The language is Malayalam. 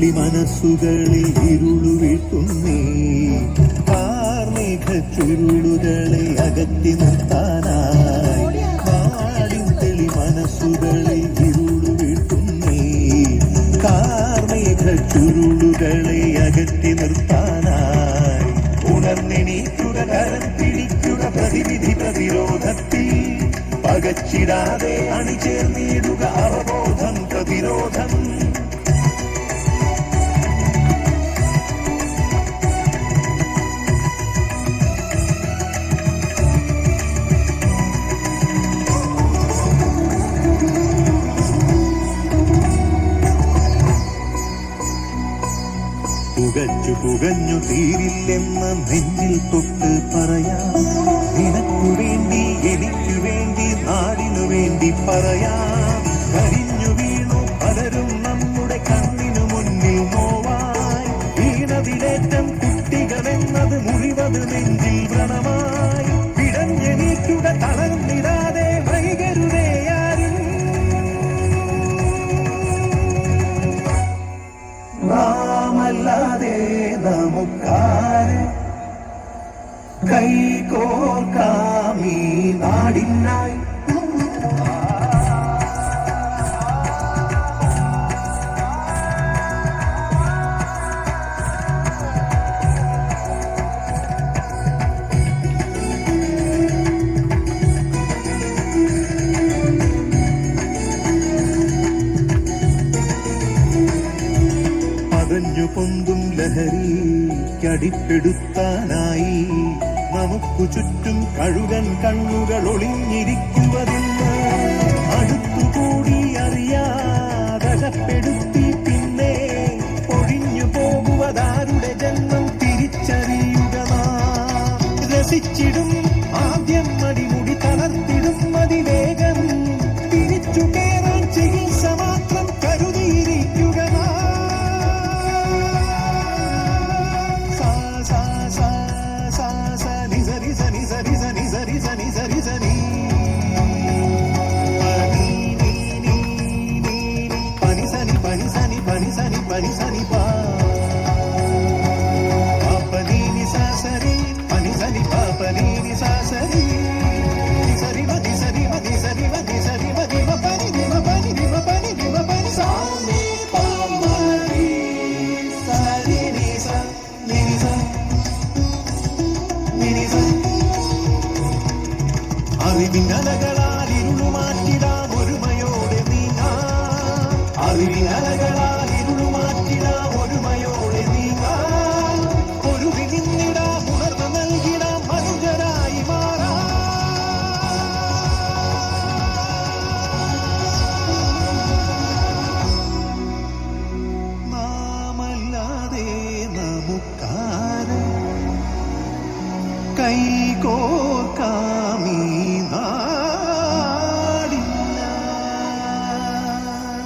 തെളി മനസ്സുകളിൽ ഇരുളു വീഴ്ത്തുന്നേ കാർമേഘ ചുരുളുകളെ അകറ്റി നിർത്താനായി നാടിൻ തെളി മനസ്സുകളിൽ ഇരുളു വീഴ്ത്തുന്നേ കാർമേഘ ചുരുളുകളെ അകറ്റി നിർത്താനായി ഉണർന്നെണീക്കുക കരം പിടിക്കുക പ്രതിവിധി പ്രതിരോധത്തിൽ പകച്ചിടാതെ അണിചേർന്നിടുക അവബോധം പ്രതിരോധം പുകഞ്ഞു തീരില്ലെന്ന് നെഞ്ചിൽ തൊട്ട് പറയാം നിനക്കു വേണ്ടി എനിക്കു വേണ്ടി നാടിനു വേണ്ടി പറയാം കരിഞ്ഞു വീണു പലരും നമ്മുടെ കണ്ണിനു മുന്നിൽ നോവായി വീണതിലേറ്റം കുട്ടികളെന്നത് മുറിവത് നെഞ്ചിൽ വ്രണമായി പിടഞ്ഞെണീക്കുക തളർന്നിടാതെ വൈകരുതേയാരും നാമല്ലാതെ നമുക്കാര് കൈകോർക്കാമീ നാടിനായി പൊന്തും ലഹരിക്കടിപ്പെടുത്താനായി നമുക്കു ചുറ്റും കഴുകൻ കണ്ണുകൾ ഒളിഞ്ഞിരിക്കുവതിന്ന് അടുത്തുകൂടി അറിയാതകപ്പെടുത്തി പിന്നെ ഒഴിഞ്ഞു പോകുവതാരുടെ ജന്മം തിരിച്ചറിയുക രസിച്ചിടും ആദ്യം മടിമുടി തളർത്തിടും അതിവേഗം തിരിച്ചു കേറാൻ ചികിത്സ മാത്രം കരുതിയിരിക്കുക పనిసని పాపని సాసరి పనిసని పాపని సాసరి సరి మది సరి మది సరి మది సరి మది మపని దిమ పని దిమ పని దిమ పని సామి పామరి సరి నిస నిస నిస അറിവിനലകളാൽ ഇരുളു മാറ്റിടാം ഒരുമയോടെ നീങ്ങാം അറിവിനലകളാൽ കൈകോർക്കാം